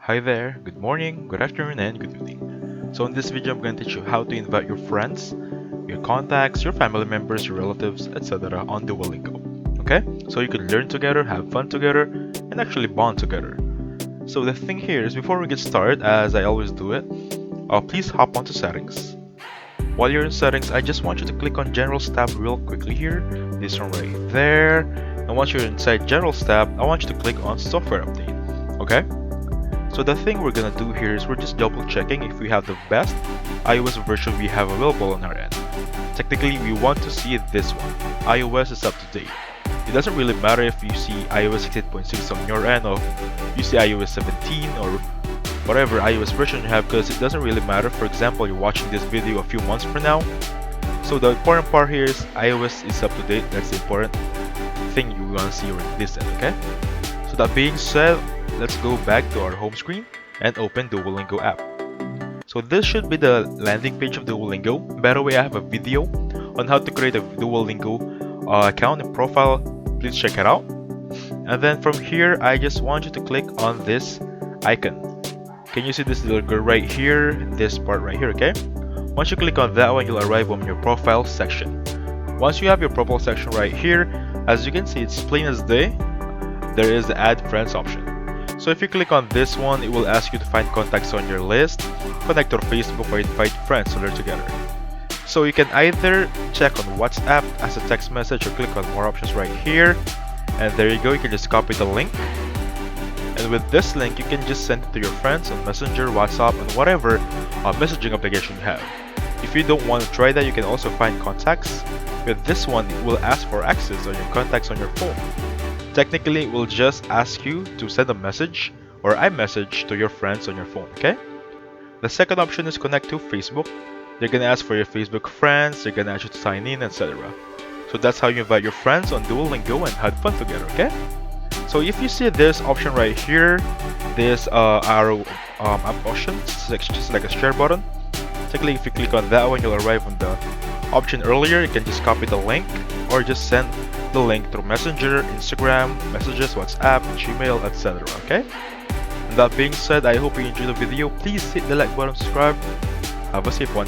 Hi there, good morning, good afternoon, and good evening. So in this video, I'm going to teach you how to invite your friends, your contacts, your family members, your relatives, etc. on Duolingo. Okay? So you can learn together, have fun together, and actually bond together. So the thing here is before we get started, as I always do it, please hop onto settings. While you're in settings, I just want you to click on General tab real quickly here, this one right there. And once you're inside General tab, I want you to click on Software Update. Okay? So the thing we're gonna do here is we're just double checking if we have the best iOS version we have available on our end. Technically, we want to see this one. iOS is up to date. It doesn't really matter if you see iOS 16.6 on your end or you see iOS 17 or whatever iOS version you have, because it doesn't really matter. For example, you're watching this video a few months from now. So the important part here is iOS is up to date. That's the important thing you want to see on this end, okay? So that being said, let's go back to our home screen and open Duolingo app. So this should be the landing page of Duolingo. By the way, I have a video on how to create a Duolingo account and profile. Please check it out. And then from here, I just want you to click on this icon. Can you see this little girl right here? This part right here, okay? Once you click on that one, you'll arrive on your profile section. Once you have your profile section right here, as you can see, it's plain as day. There is the add friends option. So if you click on this one, it will ask you to find contacts on your list, connect to Facebook, or invite friends to learn together. So you can either check on WhatsApp as a text message or click on more options right here. And there you go, you can just copy the link. And with this link, you can just send it to your friends on Messenger, WhatsApp, and whatever messaging application you have. If you don't want to try that, you can also find contacts. With this one, it will ask for access on your contacts on your phone. Technically, it will just ask you to send a message or iMessage to your friends on your phone, okay? The second option is connect to Facebook. They're gonna ask for your Facebook friends, they're gonna ask you to sign in, etc. So that's how you invite your friends on Duolingo and have fun together, okay? So if you see this option right here, this arrow up option, it's just like a share button. Technically, if you click on that one, you'll arrive on the option earlier. You can just copy the link or just send the link through Messenger, Instagram, Messages, WhatsApp, Gmail, etc. Okay? And that being said, I hope you enjoyed the video. Please hit the like button, subscribe. Have a safe one.